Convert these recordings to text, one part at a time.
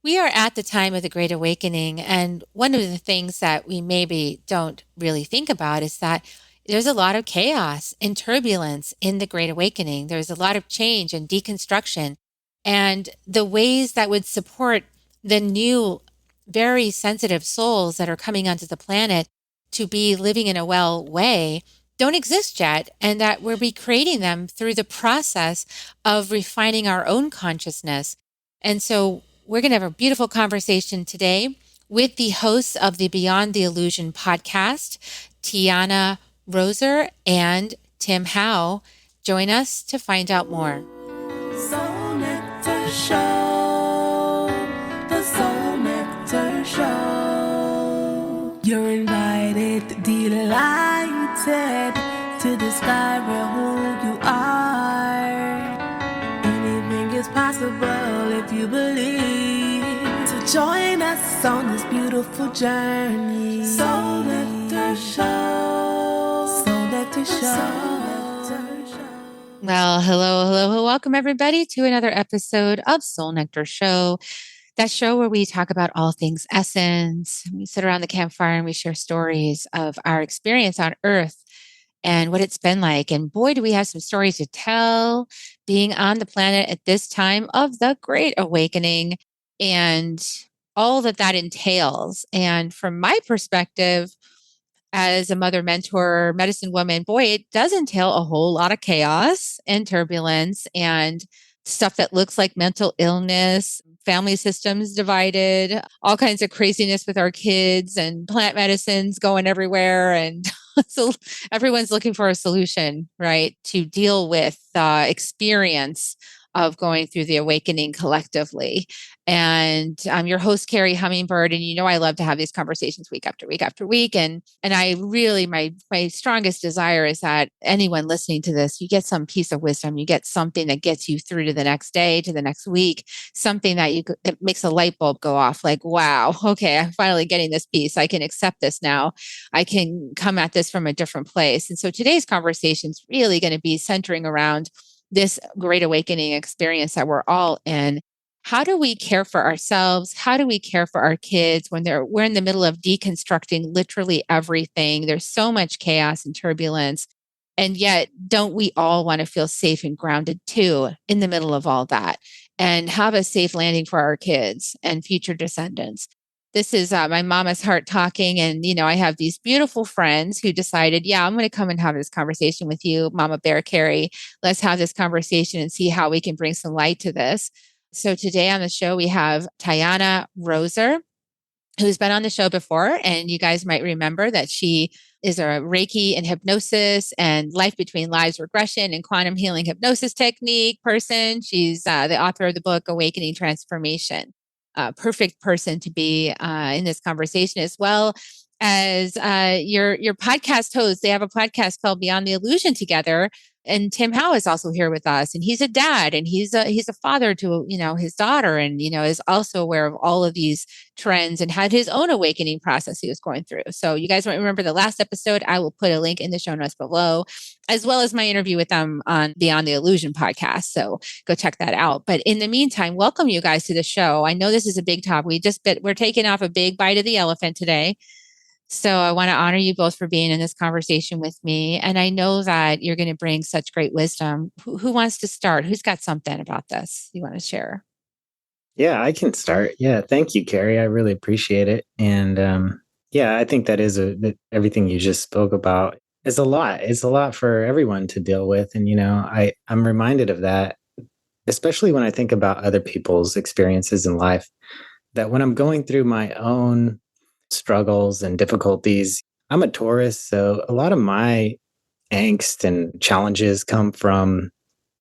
We are at the time of the Great Awakening, and one of the things that we maybe don't really think about is that there's a lot of chaos and turbulence in the Great Awakening. There's a lot of change and deconstruction, and the ways that would support the new, very sensitive souls that are coming onto the planet to be living in a well way don't exist yet, and that we're recreating them through the process of refining our own consciousness. And so we're going to have a beautiful conversation today with the hosts of the Beyond the Illusion podcast, Tianna Roser and Tim Howe. Join us to find out more. Soul Nectar Show, the Soul Nectar Show. You're invited, delighted to discover who you are. Anything is possible if you believe. So join us on this beautiful journey. Soul Nectar Show. Soul Nectar Show. Well, hello. Welcome everybody to another episode of Soul Nectar Show. That show where we talk about all things essence. We sit around the campfire and we share stories of our experience on Earth and what it's been like. And boy, do we have some stories to tell being on the planet at this time of the Great Awakening and all that that entails. And from my perspective, as a mother, mentor, medicine woman, boy, it does entail a whole lot of chaos and turbulence and stuff that looks like mental illness, family systems divided, all kinds of craziness with our kids and plant medicines going everywhere. And so everyone's looking for a solution, right, to deal with the experience of going through the awakening collectively. And I'm your host, Carrie Hummingbird. And you know, I love to have these conversations week after week after week. And I really, my strongest desire is that anyone listening to this, you get some piece of wisdom, you get something that gets you through to the next day, to the next week, something that it makes a light bulb go off like, wow, okay, I'm finally getting this piece. I can accept this now. I can come at this from a different place. And so today's conversation is really going to be centering around this Great Awakening experience that we're all in. How do we care for ourselves? How do we care for our kids when we're in the middle of deconstructing literally everything? There's so much chaos and turbulence. And yet, don't we all want to feel safe and grounded too in the middle of all that and have a safe landing for our kids and future descendants? This is my mama's heart talking. And, you know, I have these beautiful friends who decided, yeah, I'm going to come and have this conversation with you, Mama Bear Carrie. Let's have this conversation and see how we can bring some light to this. So today on the show, we have Tianna Roser, who's been on the show before. And you guys might remember that she is a Reiki and hypnosis and life between lives regression and quantum healing hypnosis technique person. She's the author of the book, Awakening Transformation. Perfect person to be in this conversation, as well as your podcast host. They have a podcast called Beyond the Illusion together. And Tim Howe is also here with us, and he's a dad, and he's a father to, you know, his daughter, and, you know, is also aware of all of these trends and had his own awakening process he was going through. So you guys might remember the last episode. I will put a link in the show notes below, as well as my interview with them on Beyond the Illusion podcast. So go check that out. But in the meantime, welcome you guys to the show. I know this is a big topic. We're taking off a big bite of the elephant today. So I want to honor you both for being in this conversation with me. And I know that you're going to bring such great wisdom. Who wants to start? Who's got something about this you want to share? Yeah, I can start. Yeah, thank you, Carrie. I really appreciate it. And yeah, I think that everything you just spoke about is a lot. It's a lot for everyone to deal with. And, you know, I'm reminded of that, especially when I think about other people's experiences in life, that when I'm going through my own struggles and difficulties, I'm a Taurus, so a lot of my angst and challenges come from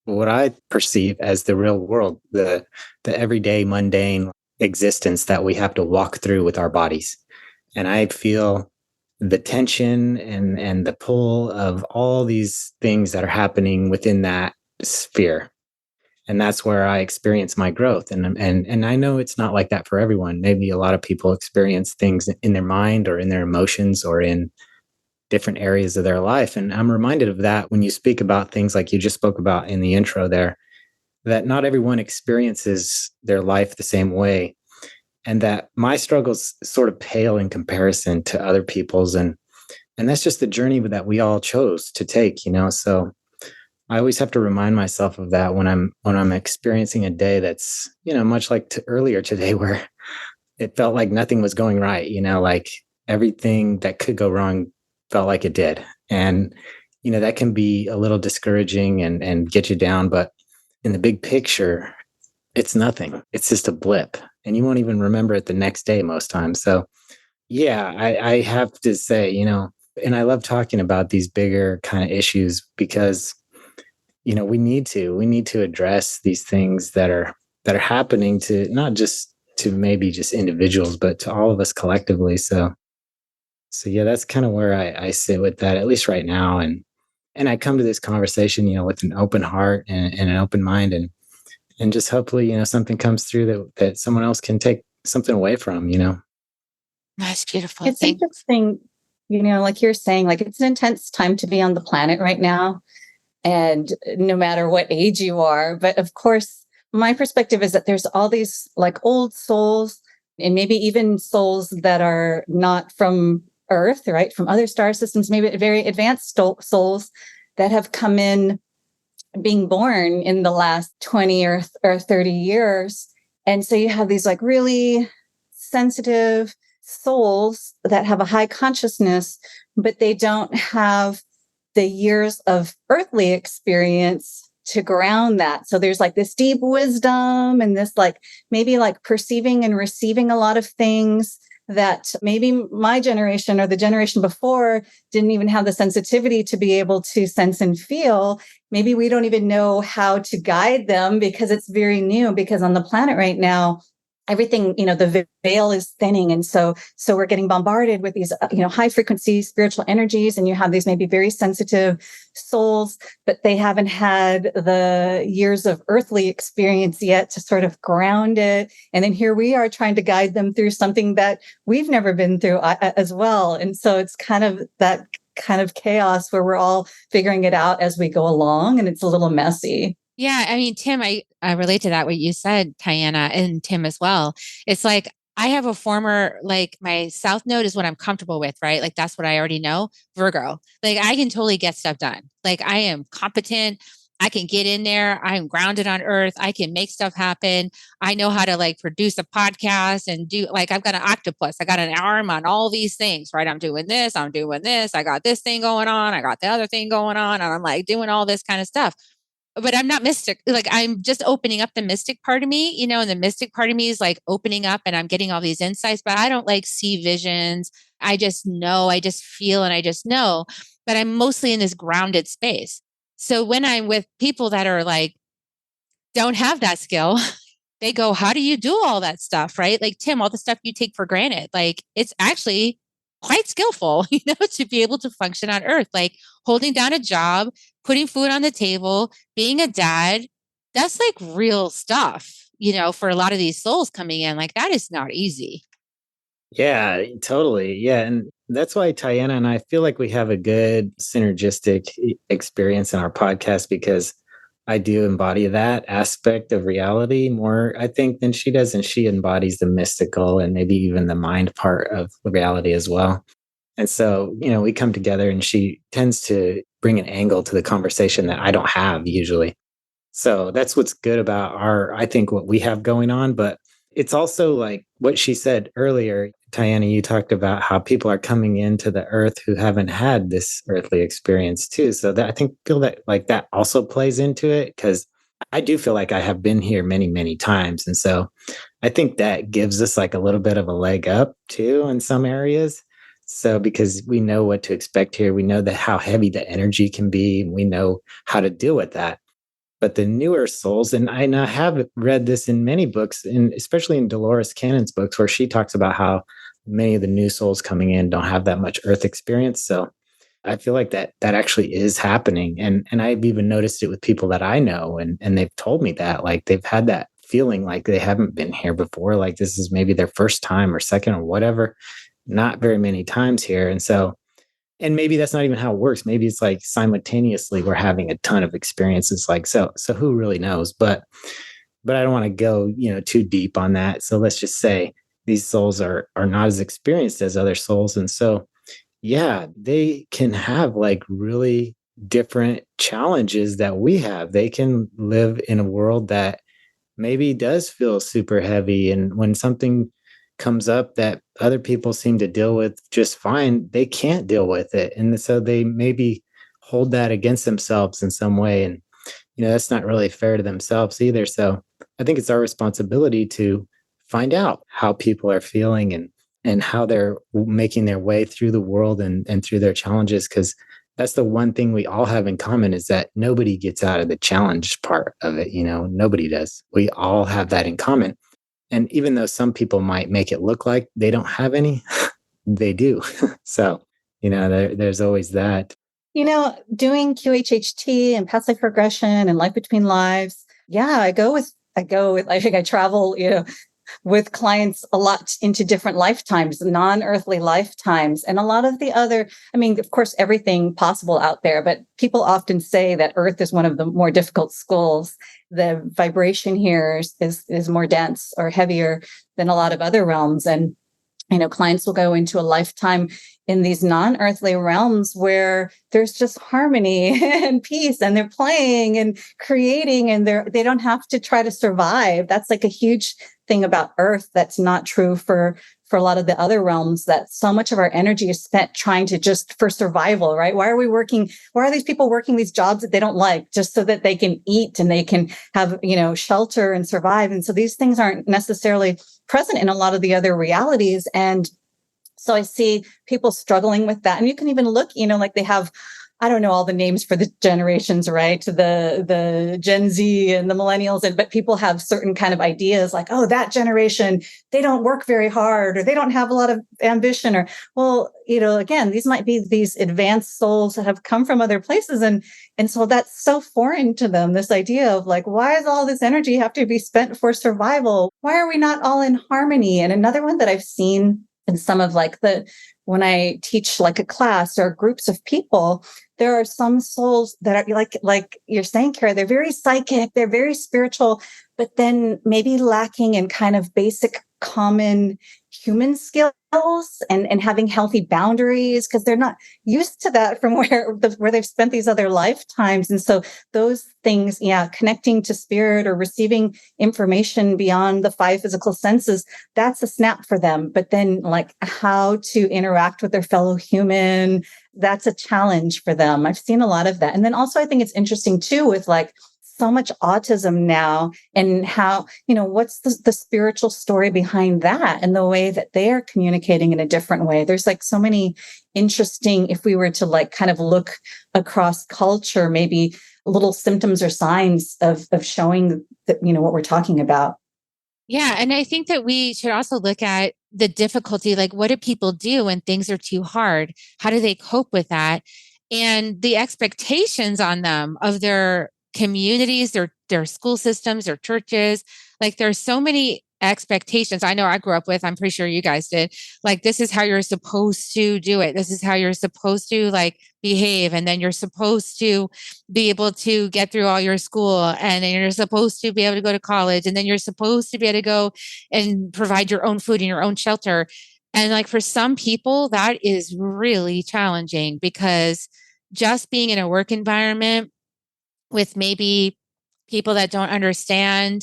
what I perceive as the real world, the everyday mundane existence that we have to walk through with our bodies. And I feel the tension and the pull of all these things that are happening within that sphere. And that's where I experience my growth. And I know it's not like that for everyone. Maybe a lot of people experience things in their mind or in their emotions or in different areas of their life. And I'm reminded of that when you speak about things like you just spoke about in the intro there, that not everyone experiences their life the same way. and that my struggles sort of pale in comparison to other people's. And that's just the journey that we all chose to take, So I always have to remind myself of that when I'm experiencing a day that's, much like earlier today, where it felt like nothing was going right, like everything that could go wrong felt like it did. And, that can be a little discouraging and get you down. But in the big picture, it's nothing. It's just a blip. And you won't even remember it the next day most times. So yeah, I have to say, and I love talking about these bigger kind of issues because, we need to address these things that are happening to not just to maybe just individuals, but to all of us collectively. So yeah, that's kind of where I sit with that, at least right now. And I come to this conversation, with an open heart and an open mind, and just hopefully, something comes through that someone else can take something away from. That's beautiful. It's interesting, like you're saying, like it's an intense time to be on the planet right now. And no matter what age you are, but of course, my perspective is that there's all these like old souls and maybe even souls that are not from Earth, right? From other star systems, maybe very advanced souls that have come in being born in the last 20 or 30 years. And so you have these like really sensitive souls that have a high consciousness, but they don't have the years of earthly experience to ground that. So there's like this deep wisdom and this like maybe like perceiving and receiving a lot of things that maybe my generation or the generation before didn't even have the sensitivity to be able to sense and feel. Maybe we don't even know how to guide them because it's very new, because on the planet right now, everything, the veil is thinning. And so we're getting bombarded with these, high frequency spiritual energies. And you have these maybe very sensitive souls, but they haven't had the years of earthly experience yet to sort of ground it. And then here we are trying to guide them through something that we've never been through as well. And so it's kind of that kind of chaos where we're all figuring it out as we go along. And it's a little messy. Yeah. I mean, Tim, I relate to that, what you said, Tianna, and Tim as well. It's like, I have a former, like my South Node is what I'm comfortable with, right? Like that's what I already know. Virgo. Like I can totally get stuff done. Like I am competent. I can get in there. I'm grounded on earth. I can make stuff happen. I know how to like produce a podcast and do like, I've got an octopus. I got an arm on all these things, right? I'm doing this. I'm doing this. I got this thing going on. I got the other thing going on. And I'm like doing all this kind of stuff. But I'm not mystic. Like I'm just opening up the mystic part of me, and the mystic part of me is like opening up and I'm getting all these insights, but I don't like see visions. I just know, I just feel, and I just know, but I'm mostly in this grounded space. So when I'm with people that are like, don't have that skill, they go, how do you do all that stuff? Right? Like Tim, all the stuff you take for granted, like it's actually quite skillful, to be able to function on earth, like holding down a job, putting food on the table, being a dad. That's like real stuff, for a lot of these souls coming in, like that is not easy. Yeah, totally. Yeah. And that's why Tianna and I feel like we have a good synergistic experience in our podcast, because I do embody that aspect of reality more, I think, than she does. And she embodies the mystical and maybe even the mind part of reality as well. And so, we come together and she tends to bring an angle to the conversation that I don't have usually. So that's what's good about I think what we have going on. But it's also like what she said earlier, Tianna, you talked about how people are coming into the earth who haven't had this earthly experience too. So that I feel that like that also plays into it, because I do feel like I have been here many, many times. And so I think that gives us like a little bit of a leg up too in some areas. So because we know what to expect here, we know that how heavy the energy can be, and we know how to deal with that. But the newer souls, and I have read this in many books, and especially in Dolores Cannon's books, where she talks about how many of the new souls coming in don't have that much earth experience. So I feel like that actually is happening. And I've even noticed it with people that I know, and they've told me that, like they've had that feeling like they haven't been here before. Like this is maybe their first time or second or whatever, not very many times here. And so, and maybe that's not even how it works. Maybe it's like simultaneously we're having a ton of experiences. Like, so who really knows? But I don't want to go, too deep on that. So let's just say these souls are not as experienced as other souls. And so, yeah, they can have like really different challenges that we have. They can live in a world that maybe does feel super heavy. And when something comes up that other people seem to deal with just fine, they can't deal with it. And so they maybe hold that against themselves in some way. And, that's not really fair to themselves either. So I think it's our responsibility to find out how people are feeling and how they're making their way through the world and through their challenges. Because that's the one thing we all have in common is that nobody gets out of the challenge part of it. Nobody does. We all have that in common. And even though some people might make it look like they don't have any, they do. So, there's always that. Doing QHHT and past life regression and life between lives. Yeah, I think I travel, with clients a lot into different lifetimes, non-earthly lifetimes. And a lot of the other, of course, everything possible out there, but people often say that Earth is one of the more difficult schools. The vibration here is more dense or heavier than a lot of other realms. And, clients will go into a lifetime in these non-earthly realms where there's just harmony and peace, and they're playing and creating, and they don't have to try to survive. That's like a huge thing about Earth that's not true for a lot of the other realms, that so much of our energy is spent trying to just for survival, right? Why are these people working these jobs that they don't like just so that they can eat and they can have, shelter and survive? And so these things aren't necessarily present in a lot of the other realities. And so I see people struggling with that. And you can even look, like they have, I don't know all the names for the generations, right? The Gen Z and the millennials, but people have certain kind of ideas like, oh, that generation, they don't work very hard, or they don't have a lot of ambition, or, well, again, these might be these advanced souls that have come from other places. And so that's so foreign to them, this idea of like, why does all this energy have to be spent for survival? Why are we not all in harmony? And another one that I've seen in some of when I teach like a class or groups of people, there are some souls that are like you're saying, Kara, they're very psychic, they're very spiritual, but then maybe lacking in kind of basic common human skills and having healthy boundaries, because they're not used to that from where they've spent these other lifetimes. And so those things, connecting to spirit or receiving information beyond the five physical senses, that's a snap for them. But then like how to interact with their fellow human, that's a challenge for them. I've seen a lot of that. And then also I think it's interesting too with like so much autism now, and how, what's the spiritual story behind that and the way that they are communicating in a different way. There's like so many interesting, if we were to like kind of look across culture, maybe little symptoms or signs of showing that, what we're talking about. Yeah. And I think that we should also look at the difficulty, like what do people do when things are too hard? How do they cope with that? And the expectations on them of their communities, their school systems, their churches. Like there's so many expectations. I know I grew up with, I'm pretty sure you guys did. Like, this is how you're supposed to do it. This is how you're supposed to like behave. And then you're supposed to be able to get through all your school. And then you're supposed to be able to go to college. And then you're supposed to be able to go and provide your own food and your own shelter. And like for some people, that is really challenging, because just being in a work environment with maybe people that don't understand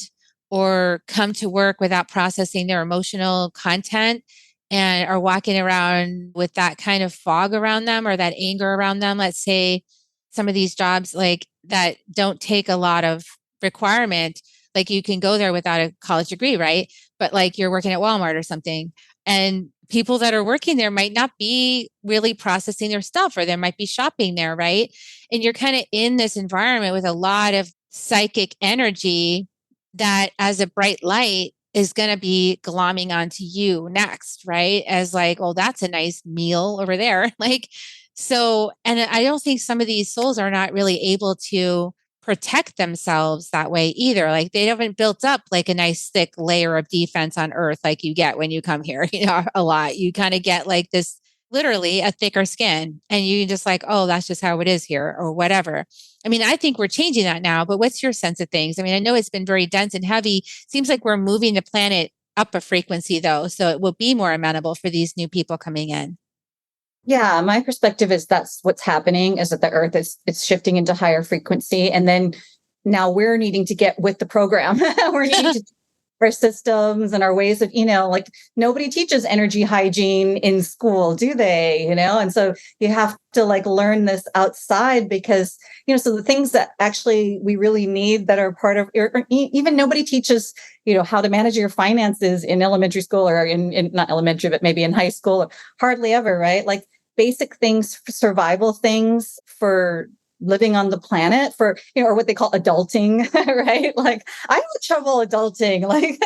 or come to work without processing their emotional content and are walking around with that kind of fog around them or that anger around them. Let's say some of these jobs like that don't take a lot of requirement, like you can go there without a college degree, right? But like you're working at Walmart or something, and people that are working there might not be really processing their stuff, or they might be shopping there, right? And you're kind of in this environment with a lot of psychic energy that, as a bright light, is going to be glomming onto you next, right? As like, oh, that's a nice meal over there. Like, so, and I don't think some of these souls are not really able to protect themselves that way either. Like they haven't built up like a nice thick layer of defense on earth like you get when you come here, a lot. You kind of get like this, literally a thicker skin, and you just like, oh, that's just how it is here or whatever. I mean, I think we're changing that now, but what's your sense of things? I mean, I know it's been very dense and heavy. Seems like we're moving the planet up a frequency though. So it will be more amenable for these new people coming in. Yeah, my perspective is that's what's happening is that the earth is it's shifting into higher frequency. And then now we're needing to get with the program. We're needing to our systems and our ways of, like nobody teaches energy hygiene in school, do they? And so you have to like learn this outside because, so the things that actually we really need that are part of, or even nobody teaches, how to manage your finances in elementary school or in not elementary, but maybe in high school, hardly ever, right? Like basic things, survival things for living on the planet for, or what they call adulting, right? Like I have trouble adulting, like,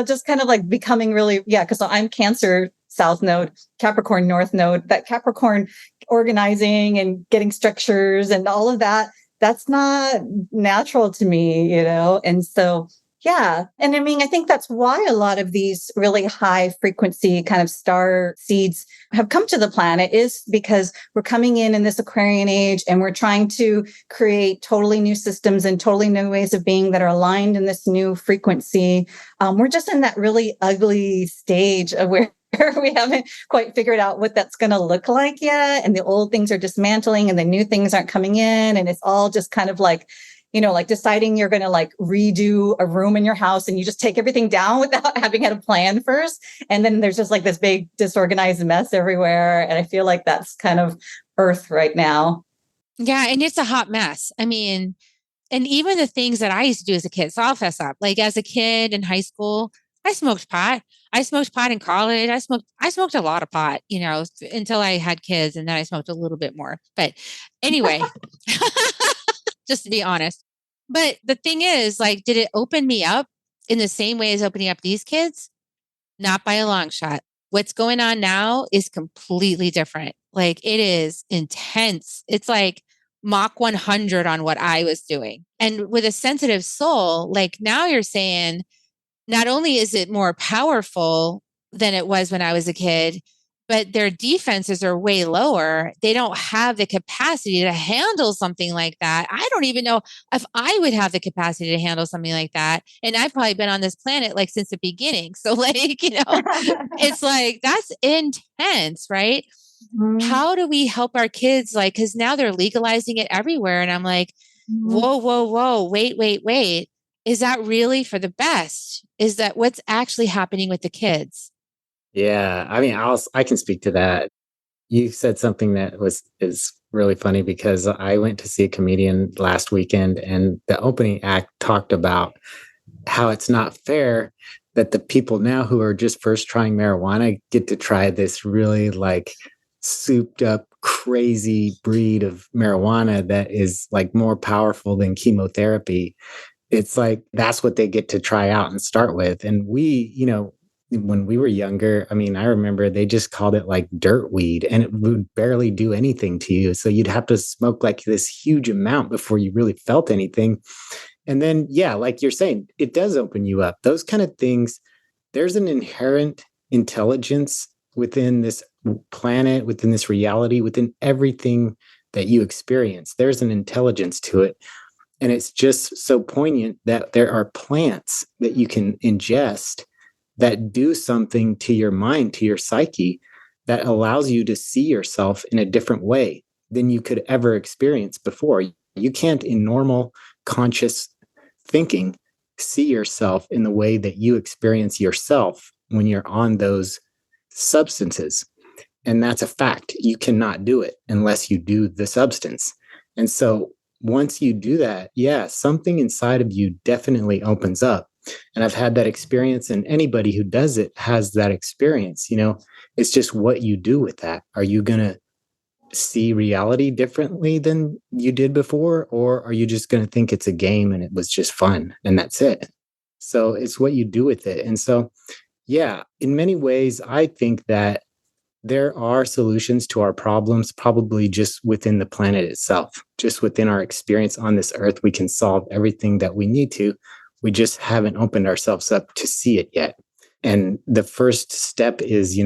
just kind of like becoming really, because I'm Cancer South Node, Capricorn North Node, that Capricorn organizing and getting structures and all of that, that's not natural to me, And so, yeah. And I mean, I think that's why a lot of these really high frequency kind of star seeds have come to the planet is because we're coming in this Aquarian age and we're trying to create totally new systems and totally new ways of being that are aligned in this new frequency. We're just in that really ugly stage of where we haven't quite figured out what that's going to look like yet. And the old things are dismantling and the new things aren't coming in. And it's all just kind of like, like deciding you're going to like redo a room in your house and you just take everything down without having had a plan first. And then there's just like this big disorganized mess everywhere. And I feel like that's kind of Earth right now. Yeah. And it's a hot mess. I mean, and even the things that I used to do as a kid. So I'll fess up. Like as a kid in high school, I smoked pot. I smoked pot in college. I smoked a lot of pot, until I had kids and then I smoked a little bit more. But anyway, just to be honest. But the thing is, like, did it open me up in the same way as opening up these kids? Not by a long shot. What's going on now is completely different. Like it is intense. It's like Mach 100 on what I was doing. And with a sensitive soul, like now you're saying, not only is it more powerful than it was when I was a kid, but their defenses are way lower. They don't have the capacity to handle something like that. I don't even know if I would have the capacity to handle something like that. And I've probably been on this planet like since the beginning. So like, it's like, that's intense, right? Mm-hmm. How do we help our kids? Like, cause now they're legalizing it everywhere. And I'm like, whoa, wait. Is that really for the best? Is that what's actually happening with the kids? Yeah. I mean, I can speak to that. You said something that is really funny because I went to see a comedian last weekend and the opening act talked about how it's not fair that the people now who are just first trying marijuana get to try this really like souped up crazy breed of marijuana that is like more powerful than chemotherapy. It's like that's what they get to try out and start with. And we, when we were younger, I mean, I remember they just called it like dirt weed and it would barely do anything to you. So you'd have to smoke like this huge amount before you really felt anything. And then, yeah, like you're saying, it does open you up. Those kind of things, there's an inherent intelligence within this planet, within this reality, within everything that you experience. There's an intelligence to it. And it's just so poignant that there are plants that you can ingest that do something to your mind, to your psyche, that allows you to see yourself in a different way than you could ever experience before. You can't, in normal conscious thinking, see yourself in the way that you experience yourself when you're on those substances. And that's a fact. You cannot do it unless you do the substance. And so once you do that, yeah, something inside of you definitely opens up. And I've had that experience, and anybody who does it has that experience. It's just what you do with that. Are you going to see reality differently than you did before? Or are you just going to think it's a game and it was just fun and that's it? So it's what you do with it. And so, yeah, in many ways, I think that there are solutions to our problems, probably just within the planet itself, just within our experience on this earth. We can solve everything that we need to. We just haven't opened ourselves up to see it yet. And the first step is,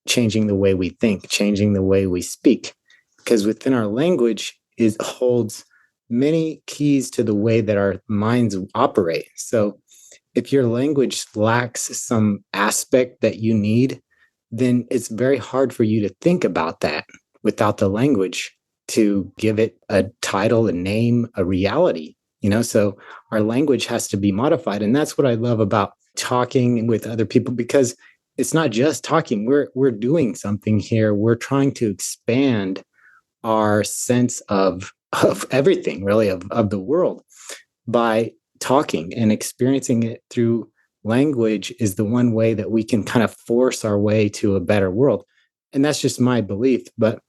changing the way we think, changing the way we speak, because within our language, it holds many keys to the way that our minds operate. So if your language lacks some aspect that you need, then it's very hard for you to think about that without the language to give it a title, a name, a reality. So our language has to be modified. And that's what I love about talking with other people, because it's not just talking. We're doing something here. We're trying to expand our sense of everything, really, of the world by talking, and experiencing it through language is the one way that we can kind of force our way to a better world. And that's just my belief. But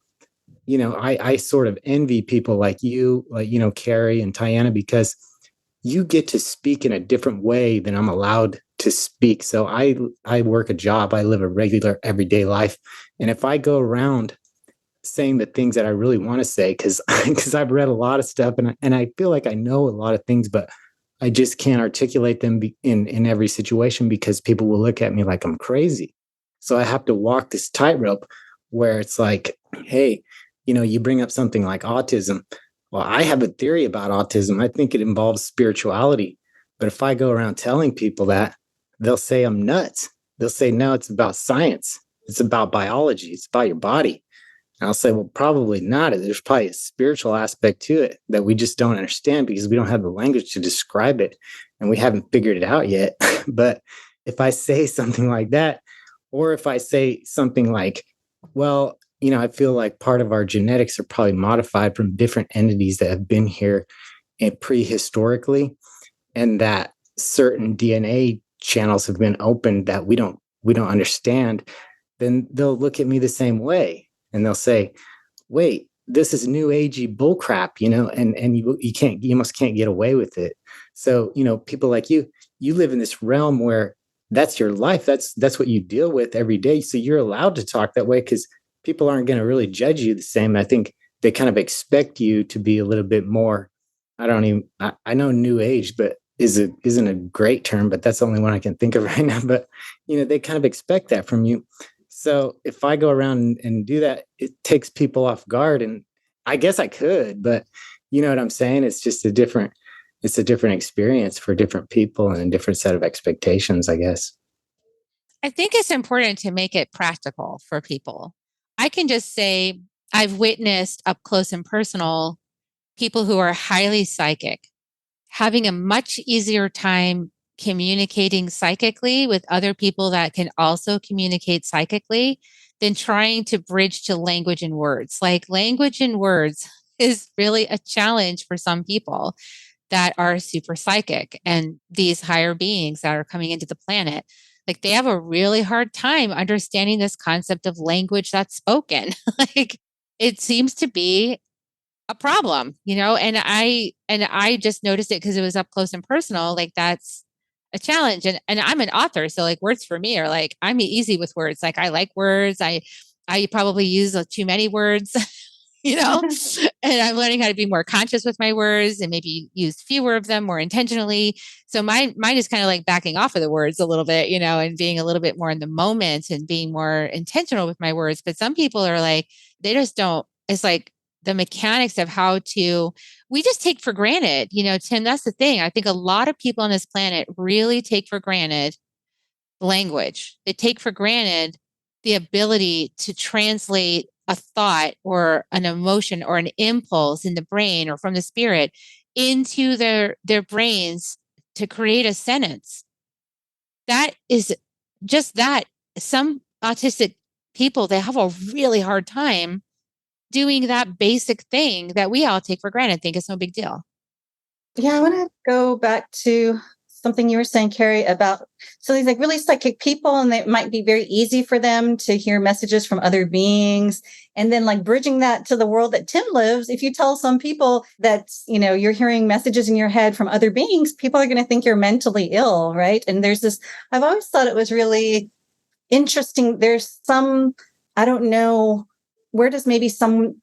I sort of envy people like you, like, Carrie and Tianna, because you get to speak in a different way than I'm allowed to speak. So I work a job, I live a regular everyday life. And if I go around saying the things that I really want to say, because I've read a lot of stuff, and I feel like I know a lot of things, but I just can't articulate them in every situation, because people will look at me like I'm crazy. So I have to walk this tightrope where it's like, hey, you bring up something like autism. Well, I have a theory about autism. I think it involves spirituality. But if I go around telling people that, they'll say I'm nuts. They'll say, no, it's about science. It's about biology. It's about your body. And I'll say, well, probably not. There's probably a spiritual aspect to it that we just don't understand because we don't have the language to describe it, and we haven't figured it out yet. But if I say something like that, or if I say something like, well, I feel like part of our genetics are probably modified from different entities that have been here prehistorically, and that certain DNA channels have been opened that we don't understand, then they'll look at me the same way. And they'll say, wait, this is new agey bullcrap, and you almost can't get away with it. So, people like you live in this realm where that's your life. That's what you deal with every day. So you're allowed to talk that way because people aren't going to really judge you the same. I think they kind of expect you to be a little bit more, I know new age, but isn't a great term, but that's the only one I can think of right now. But, they kind of expect that from you. So if I go around and do that, it takes people off guard. And I guess I could, but you know what I'm saying? It's just a different experience for different people and a different set of expectations, I guess. I think it's important to make it practical for people. I can just say I've witnessed up close and personal people who are highly psychic having a much easier time communicating psychically with other people that can also communicate psychically than trying to bridge to language and words. Like, language and words is really a challenge for some people that are super psychic, and these higher beings that are coming into the planet. Like, they have a really hard time understanding this concept of language that's spoken. Like, it seems to be a problem, and I just noticed it because it was up close and personal. Like, that's a challenge. And I'm an author. So, like, words for me are like, I'm easy with words. Like, I like words. I probably use too many words, and I'm learning how to be more conscious with my words and maybe use fewer of them more intentionally. So mine is kind of like backing off of the words a little bit, and being a little bit more in the moment and being more intentional with my words. But some people are like, they just don't, it's like the mechanics of we just take for granted, Tim, that's the thing. I think a lot of people on this planet really take for granted language. They take for granted the ability to translate a thought or an emotion or an impulse in the brain or from the spirit into their brains to create a sentence. That is just that. Some autistic people, they have a really hard time doing that basic thing that we all take for granted, think it's no big deal. Yeah, I want to go back to something you were saying, Carrie, about these like really psychic people, and it might be very easy for them to hear messages from other beings. And then like bridging that to the world that Tim lives. If you tell some people that, you're hearing messages in your head from other beings, people are going to think you're mentally ill, right? And I've always thought it was really interesting. There's some, I don't know, where does maybe some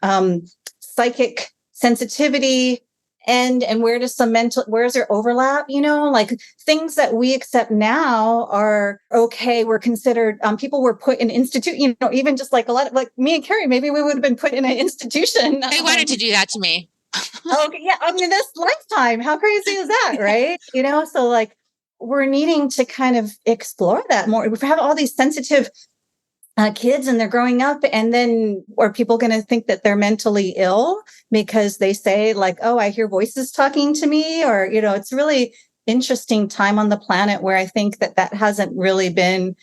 psychic sensitivity end, and where does where's there overlap? Like things that we accept now are okay. We're considered, people were put in institute, even just like a lot of, like me and Carrie, maybe we would have been put in an institution. They wanted to do that to me. Okay, yeah. I mean, this lifetime, how crazy is that, right? So like, we're needing to kind of explore that more. We have all these sensitive kids and they're growing up, and then are people going to think that they're mentally ill because they say like, oh, I hear voices talking to me? Or, it's really interesting time on the planet where I think that hasn't really been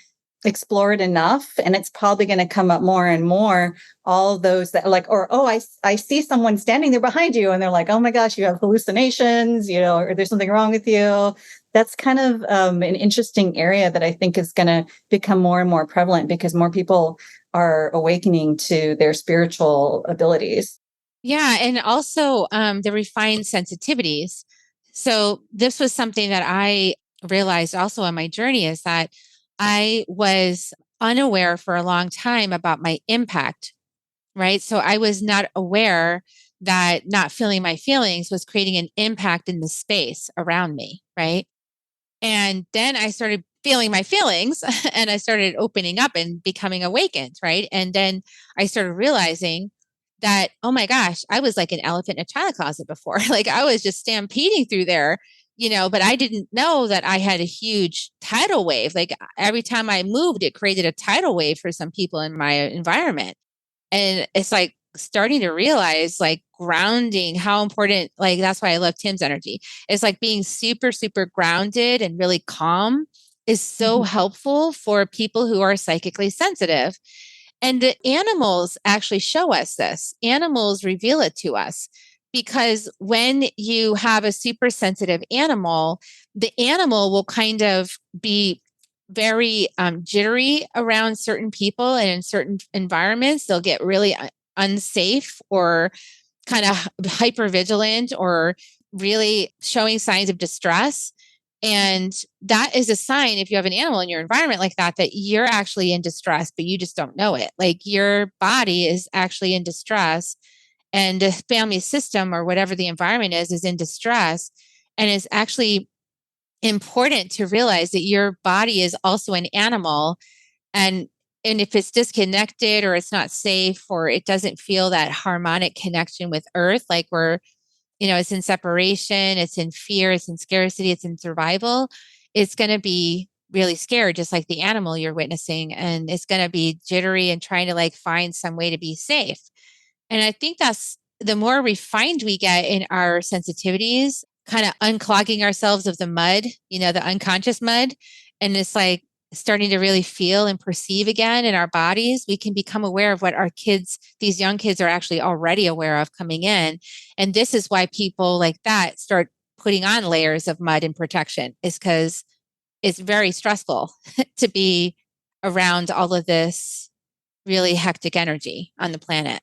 explored enough, and it's probably going to come up more and more. All those that like, or, oh, I see someone standing there behind you and they're like, oh my gosh, you have hallucinations, or there's something wrong with you. That's kind of an interesting area that I think is going to become more and more prevalent because more people are awakening to their spiritual abilities. Yeah. And also the refined sensitivities. So this was something that I realized also on my journey, is that I was unaware for a long time about my impact, right? So I was not aware that not feeling my feelings was creating an impact in the space around me, right? And then I started feeling my feelings and I started opening up and becoming awakened, right? And then I started realizing that, oh my gosh, I was like an elephant in a china closet before. Like I was just stampeding through there, but I didn't know that I had a huge tidal wave. Like every time I moved, it created a tidal wave for some people in my environment. And it's like starting to realize like grounding, how important, like that's why I love Tim's energy. It's like being super, super grounded and really calm is so helpful for people who are psychically sensitive. And the animals actually show us this. Animals reveal it to us because when you have a super sensitive animal, the animal will kind of be very jittery around certain people, and in certain environments, they'll get really unsafe or kind of hyper vigilant or really showing signs of distress. And that is a sign, if you have an animal in your environment like that, that you're actually in distress, but you just don't know it. Like your body is actually in distress, and the family system or whatever the environment is in distress. And it's actually important to realize that your body is also an animal. And if it's disconnected or it's not safe or it doesn't feel that harmonic connection with earth, like it's in separation, it's in fear, it's in scarcity, it's in survival, it's going to be really scared, just like the animal you're witnessing. And it's going to be jittery and trying to like find some way to be safe. And I think that's the more refined we get in our sensitivities, kind of unclogging ourselves of the mud, the unconscious mud. And it's like starting to really feel and perceive again in our bodies, we can become aware of what our kids, these young kids, are actually already aware of coming in. And this is why people like that start putting on layers of mud and protection, is because it's very stressful to be around all of this really hectic energy on the planet.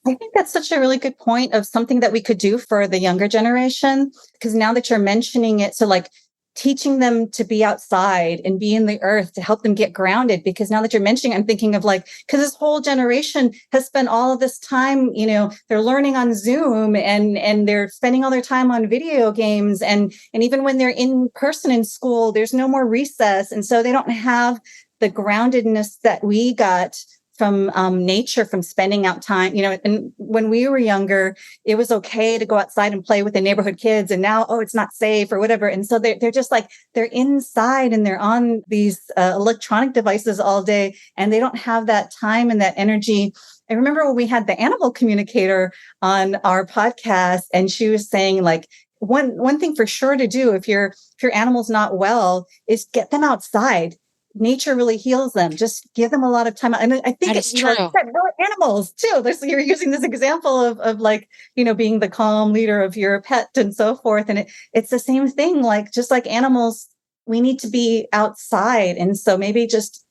I think that's such a really good point of something that we could do for the younger generation, because now that you're mentioning it, so like teaching them to be outside and be in the earth to help them get grounded. Because now that you're mentioning, I'm thinking of like, because this whole generation has spent all of this time, they're learning on Zoom and they're spending all their time on video games. And even when they're in person in school, there's no more recess. And so they don't have the groundedness that we got from nature, from spending out time, and when we were younger, it was okay to go outside and play with the neighborhood kids. And now, oh, it's not safe or whatever. And so they're just like, they're inside and they're on these electronic devices all day, and they don't have that time and that energy. I remember when we had the animal communicator on our podcast, and she was saying like, one thing for sure to do if your animal's not well is get them outside. Nature really heals them. Just give them a lot of time. And I think it's true. Animals too. You're using this example of like, being the calm leader of your pet and so forth. And it's the same thing. Like, just like animals, we need to be outside. And so maybe just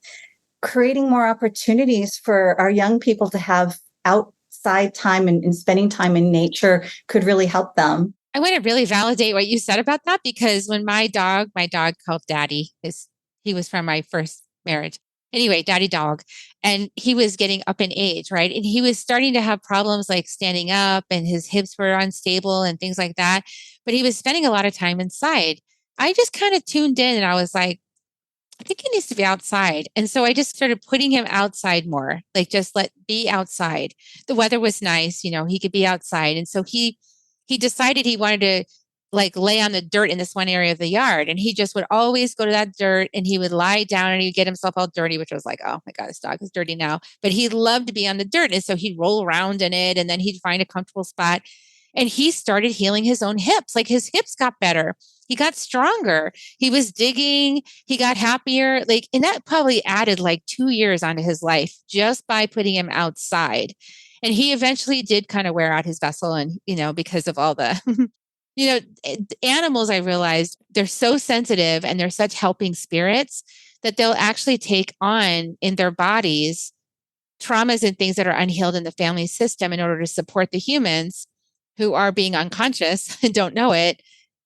creating more opportunities for our young people to have outside time and spending time in nature could really help them. I want to really validate what you said about that, because when my dog called Daddy, he was from my first marriage. Anyway, Daddy dog. And he was getting up in age, right? And he was starting to have problems like standing up, and his hips were unstable and things like that. But he was spending a lot of time inside. I just kind of tuned in and I was like, I think he needs to be outside. And so I just started putting him outside more, like just be outside. The weather was nice, he could be outside. And so he decided he wanted to like lay on the dirt in this one area of the yard. And he just would always go to that dirt and he would lie down and he'd get himself all dirty, which was like, oh my God, this dog is dirty now. But he loved to be on the dirt. And so he'd roll around in it and then he'd find a comfortable spot. And he started healing his own hips. Like his hips got better. He got stronger. He was digging. He got happier. Like, and that probably added like 2 years onto his life just by putting him outside. And he eventually did kind of wear out his vessel. And, because of all the animals, I realized they're so sensitive and they're such helping spirits that they'll actually take on in their bodies traumas and things that are unhealed in the family system in order to support the humans who are being unconscious and don't know it.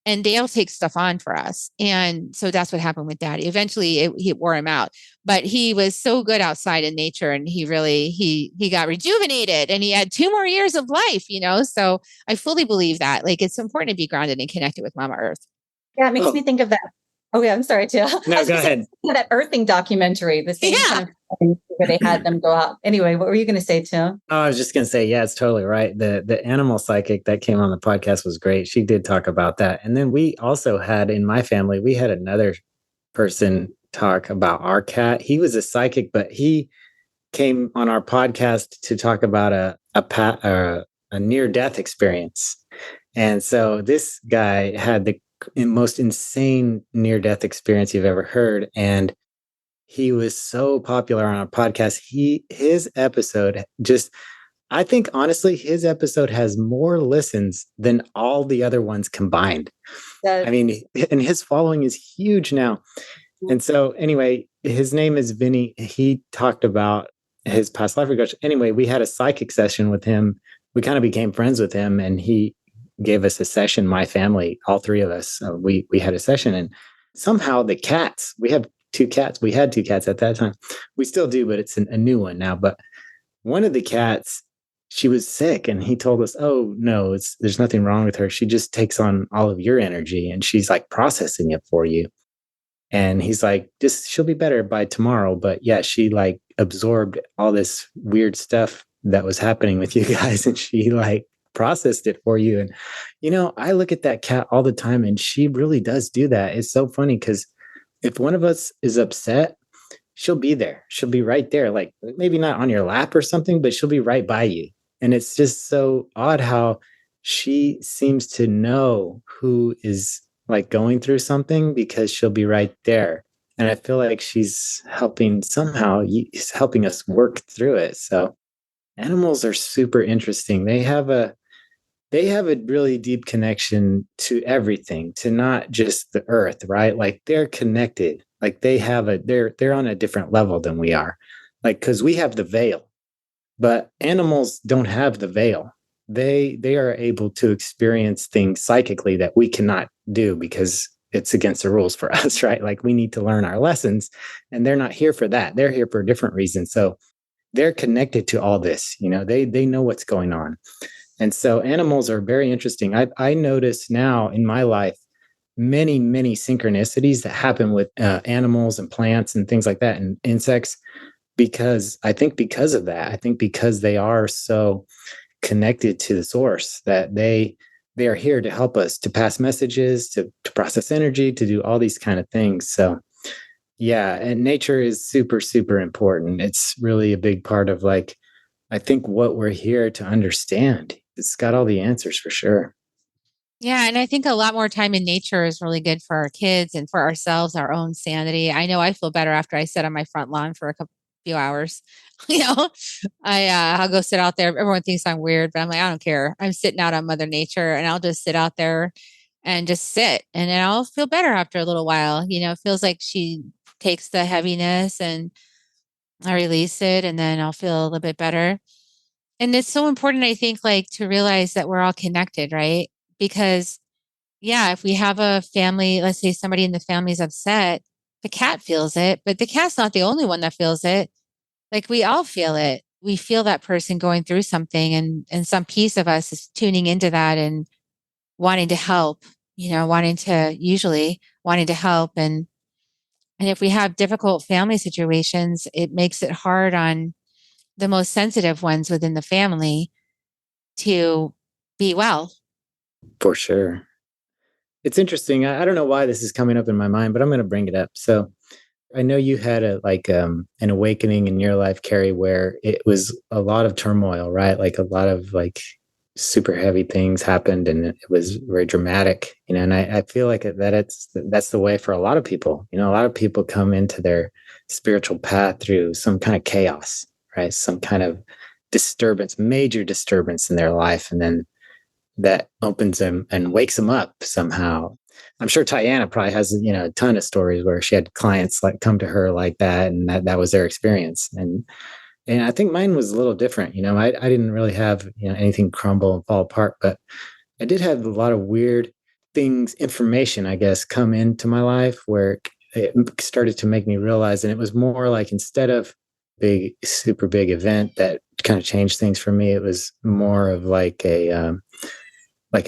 And they'll take stuff on for us. And so that's what happened with Daddy. Eventually he wore him out, but he was so good outside in nature and he really, he got rejuvenated and he had 2 more years of life, So I fully believe that like, it's important to be grounded and connected with Mama Earth. Yeah. It makes me think of that. Oh yeah. I'm sorry too. No, go ahead. That earthing documentary, the same kind of thing where they had them go out. Anyway, what were you going to say, Tim? Oh, I was just going to say, yeah, it's totally right. The animal psychic that came on the podcast was great. She did talk about that. And then we also had in my family, we had another person talk about our cat. He was a psychic, but he came on our podcast to talk about a near-death experience. And so this guy had the most insane near-death experience you've ever heard. And he was so popular on our podcast. His episode I think honestly, his episode has more listens than all the other ones combined. I mean, and his following is huge now. And so anyway, his name is Vinny. He talked about his past life regression. Anyway, we had a psychic session with him. We kind of became friends with him and he gave us a session, my family, all 3 of us. We had a session and somehow the cats, we have 2 cats. We had 2 cats at that time. We still do, but it's a new one now. But one of the cats, she was sick and he told us, oh no, there's nothing wrong with her. She just takes on all of your energy and she's like processing it for you. And he's like, she'll be better by tomorrow. But yeah, she like absorbed all this weird stuff that was happening with you guys. And she like processed it for you. And, I look at that cat all the time and she really does do that. It's so funny because if one of us is upset, she'll be there. She'll be right there. Like maybe not on your lap or something, but she'll be right by you. And it's just so odd how she seems to know who is like going through something because she'll be right there. And I feel like she's helping us work through it. So animals are super interesting. They have a really deep connection to everything, to not just the earth, right? Like they're connected. Like they're on a different level than we are. Like, cause we have the veil, but animals don't have the veil. They are able to experience things psychically that we cannot do because it's against the rules for us, right? Like we need to learn our lessons and they're not here for that. They're here for a different reason. So they're connected to all this, they know what's going on. And so animals are very interesting. I notice now in my life, many, many synchronicities that happen with animals and plants and things like that and insects, because of that, I think because they are so connected to the source that they are here to help us to pass messages, to process energy, to do all these kind of things. So yeah, and nature is super, super important. It's really a big part of like, I think what we're here to understand. It's got all the answers for sure. Yeah. And I think a lot more time in nature is really good for our kids and for ourselves, our own sanity. I know I feel better after I sit on my front lawn for few hours. I'll go sit out there. Everyone thinks I'm weird, but I'm like, I don't care. I'm sitting out on Mother Nature and I'll just sit out there and just sit. And then I'll feel better after a little while. It feels like she takes the heaviness and I release it and then I'll feel a little bit better. And it's so important, I think, like to realize that we're all connected, right? Because if we have a family, let's say somebody in the family is upset, the cat feels it, but the cat's not the only one that feels it. Like we all feel it. We feel that person going through something and some piece of us is tuning into that and wanting to help, wanting to help. And if we have difficult family situations, it makes it hard on the most sensitive ones within the family to be well. For sure. it's interesting. I don't know why this is coming up in my mind, but I'm going to bring it up. So I know you had an awakening in your life, Carrie, where it was a lot of turmoil, right? Like a lot of like super heavy things happened, and it was very dramatic, and I feel like that's the way for a lot of people. A lot of people come into their spiritual path through some kind of chaos, right? Some kind of disturbance, major disturbance in their life, and then that opens them and wakes them up somehow. I'm sure Tianna probably has, a ton of stories where she had clients like come to her like that, and that was their experience. And I think mine was a little different. I didn't really have, anything crumble and fall apart, but I did have a lot of weird things, information, I guess, come into my life where it started to make me realize, and it was more like, instead of super big event that kind of changed things for me, it was more of like a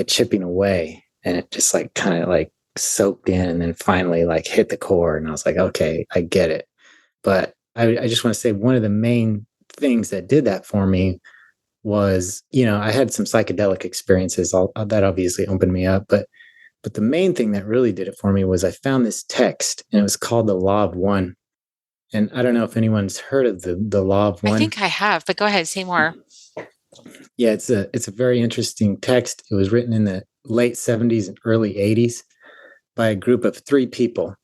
chipping away, and it just like kind of like soaked in, and then finally like hit the core, and I was like, okay, I get it. But I just want to say, one of the main things that did that for me was, I had some psychedelic experiences that obviously opened me up, but the main thing that really did it for me was I found this text, and it was called the Law of One. And I don't know if anyone's heard of the Law of One. I think I have, but go ahead, say more. Yeah, it's a very interesting text. It was written in the late 70s and early 80s by a group of three people.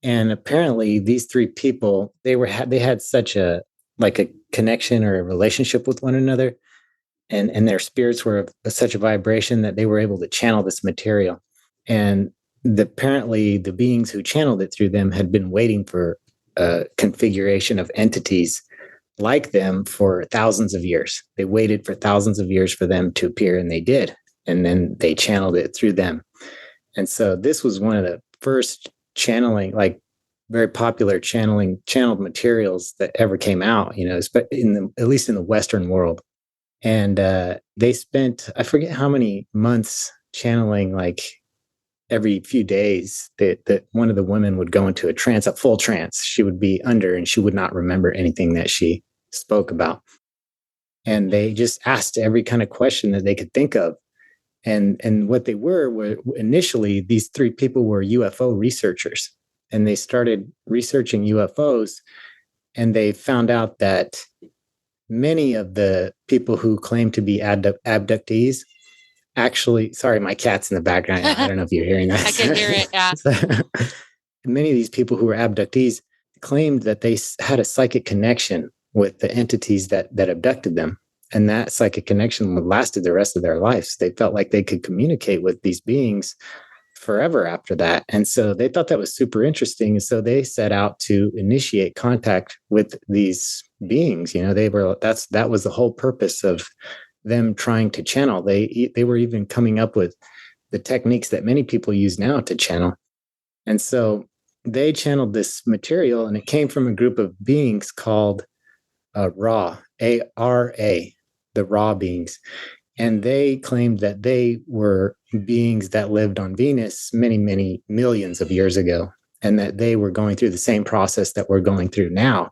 And apparently these three people, they had such a connection or a relationship with one another, and their spirits were of such a vibration that they were able to channel this material. And apparently the beings who channeled it through them had been waiting for a configuration of entities like them for thousands of years. They waited for thousands of years for them to appear, and they did. And then they channeled it through them. And so this was one of the first channeling, like very popular channeled materials that ever came out, at least in the Western world. And they spent, I forget how many months channeling, like every few days that one of the women would go into a full trance. She would be under, and she would not remember anything that she spoke about. And they just asked every kind of question that they could think of. And what they were initially, these three people were UFO researchers, and they started researching UFOs, and they found out that many of the people who claim to be abductees actually, sorry, my cat's in the background. I don't know if you're hearing that. I can hear it. Yeah. So, many of these people who were abductees claimed that they had a psychic connection with the entities that abducted them. And that psychic connection lasted the rest of their lives. They felt like they could communicate with these beings forever after that. And so they thought that was super interesting. And so they set out to initiate contact with these beings. That was the whole purpose of them trying to channel. They were even coming up with the techniques that many people use now to channel. And so they channeled this material, and it came from a group of beings called Ra, A-R-A, the Ra beings. And they claimed that they were beings that lived on Venus many, many millions of years ago, and that they were going through the same process that we're going through now,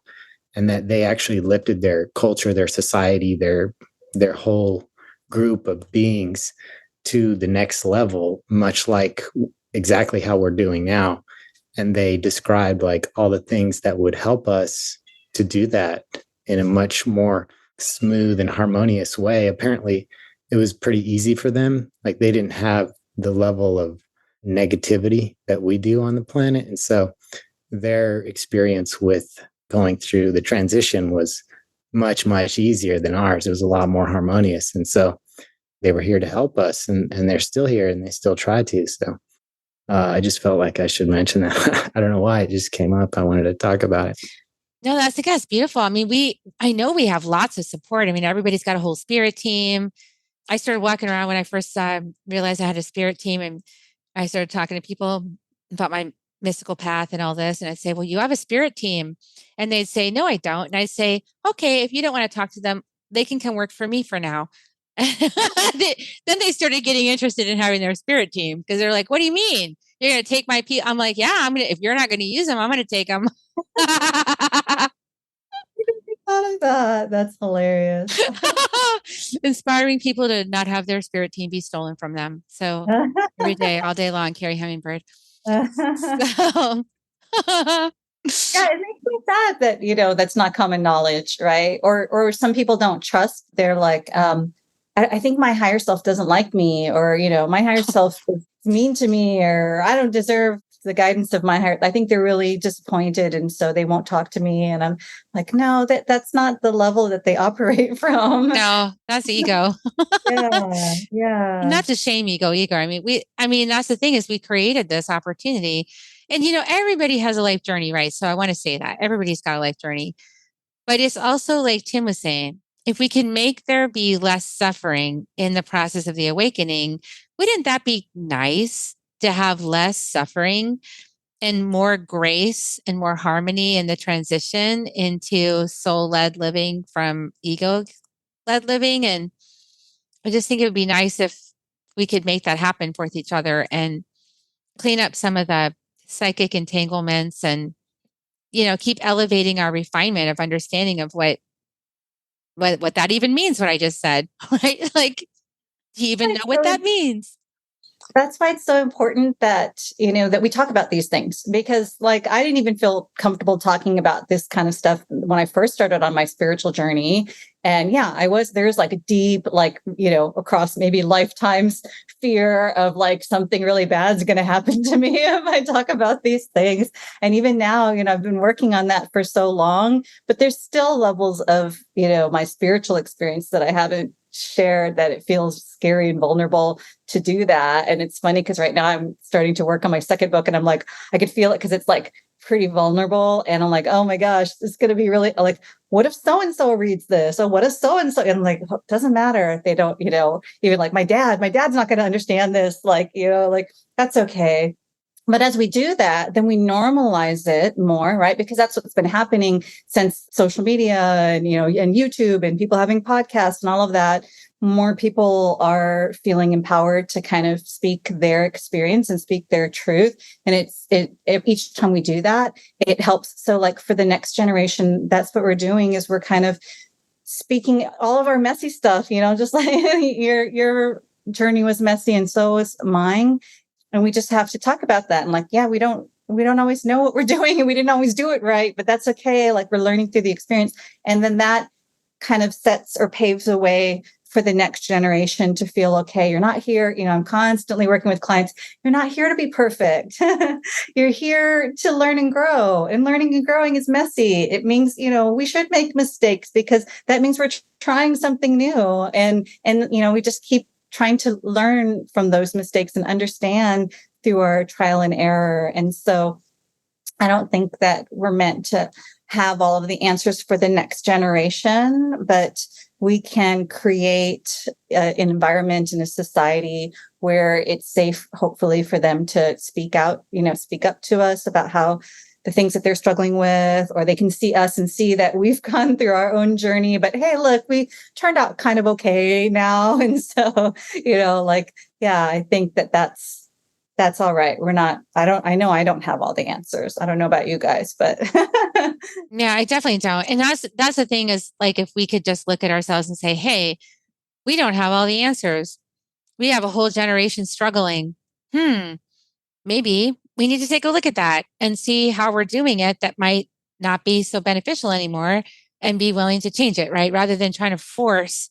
and that they actually lifted their culture, their society, their whole group of beings to the next level, much like exactly how we're doing now. And they described like all the things that would help us to do that in a much more smooth and harmonious way. Apparently, it was pretty easy for them. Like, they didn't have the level of negativity that we do on the planet. And so their experience with going through the transition was much, much easier than ours. It was a lot more harmonious. And so they were here to help us, and they're still here, and they still try to. So I just felt like I should mention that. I don't know why it just came up. I wanted to talk about it. No, that's beautiful. I mean, I know we have lots of support. I mean, everybody's got a whole spirit team. I started walking around when I first realized I had a spirit team, and I started talking to people about my mystical path and all this. And I'd say, well, you have a spirit team. And they'd say, no, I don't. And I'd say, okay, if you don't want to talk to them, they can come work for me for now. Then they started getting interested in having their spirit team, because they're like, what do you mean? You're going to take my I'm like, yeah, if you're not going to use them, I'm going to take them. that. That's hilarious. Inspiring people to not have their spirit team be stolen from them. So every day, all day long, Carrie Hummingbird. So, Yeah, it makes me sad that, that's not common knowledge, right? Or some people don't trust. They're like, I think my higher self doesn't like me, or, my higher self is mean to me, or I don't deserve the guidance of my higher. I think they're really disappointed, and so they won't talk to me. And I'm like, no, that's not the level that they operate from. no, that's ego. Yeah, yeah. Not to shame ego either. I mean, that's the thing, is we created this opportunity, and everybody has a life journey, right? So I want to say that everybody's got a life journey, but it's also like Tim was saying, if we can make there be less suffering in the process of the awakening, wouldn't that be nice to have less suffering and more grace and more harmony in the transition into soul-led living from ego-led living? And I just think it would be nice if we could make that happen with each other and clean up some of the psychic entanglements, and keep elevating our refinement of understanding of what that even means, what I just said. Right? Like, do you even know what that means? That's why it's so important that, that we talk about these things, because like, I didn't even feel comfortable talking about this kind of stuff when I first started on my spiritual journey. And yeah, there's like a deep, like, across maybe lifetimes fear of like something really bad is going to happen to me if I talk about these things. And even now, I've been working on that for so long, but there's still levels of, my spiritual experience that I haven't shared, that it feels scary and vulnerable to do that. And it's funny because right now I'm starting to work on my second book, and I'm like, I could feel it because it's like pretty vulnerable. And I'm like, oh my gosh, this is going to be really like, what if so-and-so reads this? Or what if so-and-so? And I'm like, it doesn't matter if they don't, even like my dad's not going to understand this. Like, like that's okay. But as we do that, then we normalize it more, right? Because that's what's been happening since social media and, and YouTube and people having podcasts and all of that. More people are feeling empowered to kind of speak their experience and speak their truth. And each time we do that, it helps. So like for the next generation, that's what we're doing, is we're kind of speaking all of our messy stuff, just like your journey was messy and so was mine. And we just have to talk about that. And like, yeah, we don't always know what we're doing, and we didn't always do it right, but that's okay. Like, we're learning through the experience. And then that kind of sets or paves a way for the next generation to feel, okay, you're not here. I'm constantly working with clients. You're not here to be perfect. You're here to learn and grow, and learning and growing is messy. It means, we should make mistakes, because that means we're trying something new. And, we just keep trying to learn from those mistakes and understand through our trial and error. And so I don't think that we're meant to have all of the answers for the next generation, but we can create an environment and a society where it's safe, hopefully, for them to speak out, speak up to us about how the things that they're struggling with, or they can see us and see that we've gone through our own journey, but hey, look, we turned out kind of okay now. And so, yeah, I think that's all right. I know I don't have all the answers. I don't know about you guys, but yeah, I definitely don't. And that's the thing, is like, if we could just look at ourselves and say, hey, we don't have all the answers. We have a whole generation struggling. Maybe we need to take a look at that and see how we're doing it. That might not be so beneficial anymore, and be willing to change it, right? Rather than trying to force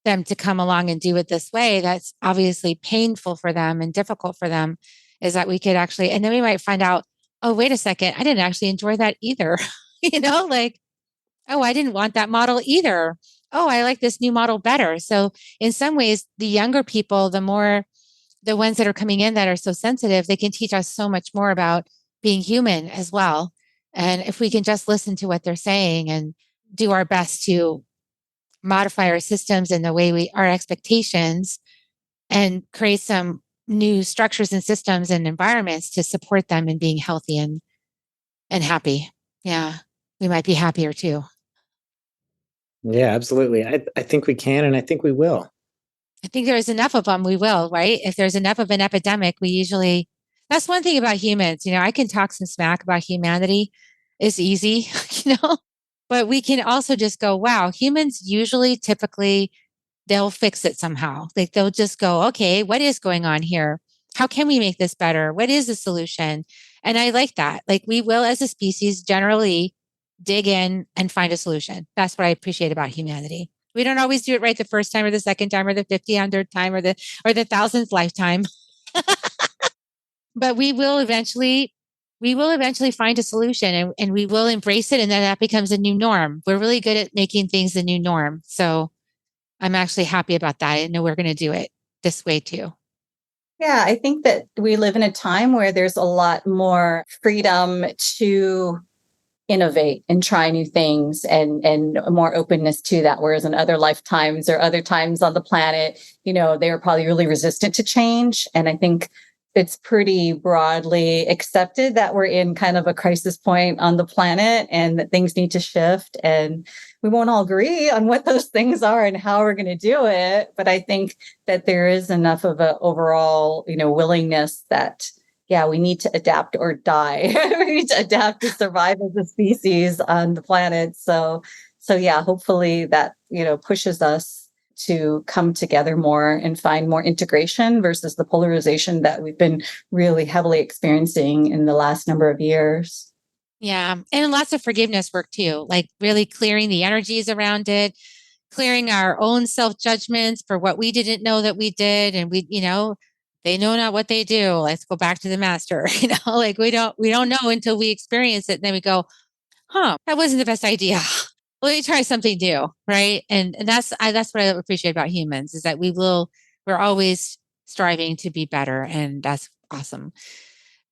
them to come along and do it this way. That's obviously painful for them and difficult for them. Is that we could actually, and then we might find out, oh, wait a second, I didn't actually enjoy that either. Like, oh, I didn't want that model either. Oh, I like this new model better. So in some ways, the younger people, the ones that are coming in that are so sensitive, they can teach us so much more about being human as well. And if we can just listen to what they're saying and do our best to modify our systems and the way our expectations, and create some new structures and systems and environments to support them in being healthy and happy. Yeah, we might be happier too. Yeah, absolutely. I think we can, and I think we will. I think there's enough of them, we will, right? If there's enough of an epidemic, that's one thing about humans. I can talk some smack about humanity. It's easy, But we can also just go, wow, humans usually typically they'll fix it somehow. Like they'll just go, okay, what is going on here? How can we make this better? What is the solution? And I like that. Like we will, as a species, generally dig in and find a solution. That's what I appreciate about humanity. We don't always do it right the first time or the second time or the 50th time or the 1000th lifetime. But we will eventually find a solution and we will embrace it. And then that becomes a new norm. We're really good at making things the new norm. So I'm actually happy about that. I know we're going to do it this way too. Yeah, I think that we live in a time where there's a lot more freedom to innovate and try new things and more openness to that. Whereas in other lifetimes or other times on the planet, they were probably really resistant to change. And I think it's pretty broadly accepted that we're in kind of a crisis point on the planet and that things need to shift. And we won't all agree on what those things are and how we're going to do it. But I think that there is enough of an overall, willingness that, yeah, we need to adapt or die. We need to adapt to survive as a species on the planet. So yeah, hopefully that, pushes us to come together more and find more integration versus the polarization that we've been really heavily experiencing in the last number of years. Yeah. And lots of forgiveness work too, like really clearing the energies around it, clearing our own self-judgments for what we didn't know that we did. And they know not what they do. Let's go back to the master, like we don't know until we experience it. And then we go, that wasn't the best idea. Let me try something new. Right. And that's what I appreciate about humans is that we're always striving to be better. And that's awesome.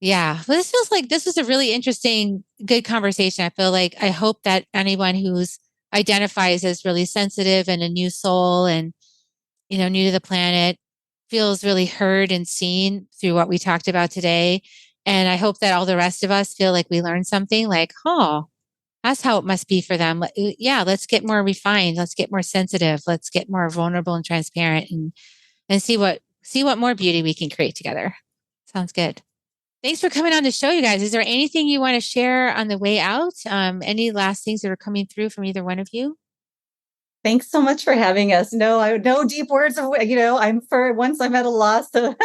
Yeah. Well, this feels like this was a really interesting, good conversation. I hope that anyone who's identifies as really sensitive and a new soul and, new to the planet feels really heard and seen through what we talked about today. And I hope that all the rest of us feel like we learned something like, that's how it must be for them. Yeah, let's get more refined. Let's get more sensitive. Let's get more vulnerable and transparent and see what more beauty we can create together. Sounds good. Thanks for coming on the show, you guys. Is there anything you want to share on the way out? Any last things that are coming through from either one of you? Thanks so much for having us. No deep words of, I'm for once I'm at a loss of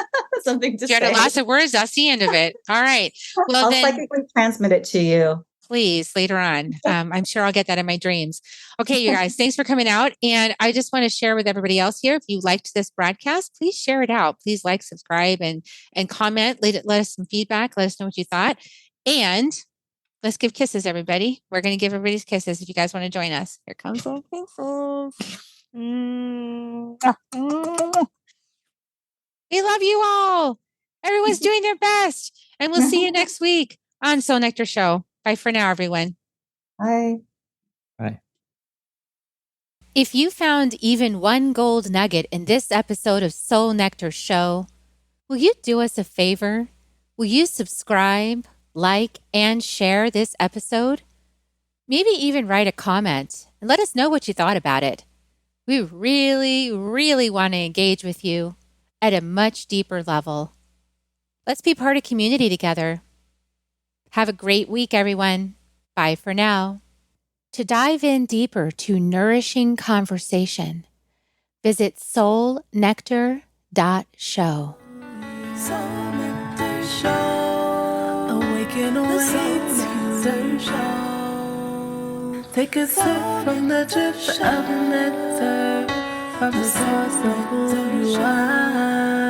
something to say. You're at a loss of words. That's the end of it. All right. Well, I'll then psychically transmit it to you. Please later on. I'm sure I'll get that in my dreams. Okay, you guys, thanks for coming out. And I just want to share with everybody else here. If you liked this broadcast, please share it out. Please like, subscribe, and comment. Let us some feedback. Let us know what you thought. And let's give kisses, everybody. We're going to give everybody's kisses if you guys want to join us. Here comes the kisses. We love you all. Everyone's doing their best. And we'll see you next week on Soul Nectar Show. Bye for now, everyone. Bye. Bye. If you found even one gold nugget in this episode of Soul Nectar Show, will you do us a favor? Will you subscribe, like, and share this episode? Maybe even write a comment and let us know what you thought about it. We really, really want to engage with you at a much deeper level. Let's be part of community together. Have a great week, everyone. Bye for now. To dive in deeper to nourishing conversation, visit soulnectar.show. Soul Nectar Show. Awaken, awake, Nectar Show. Take a sip from the drip of nectar from the source of who you are.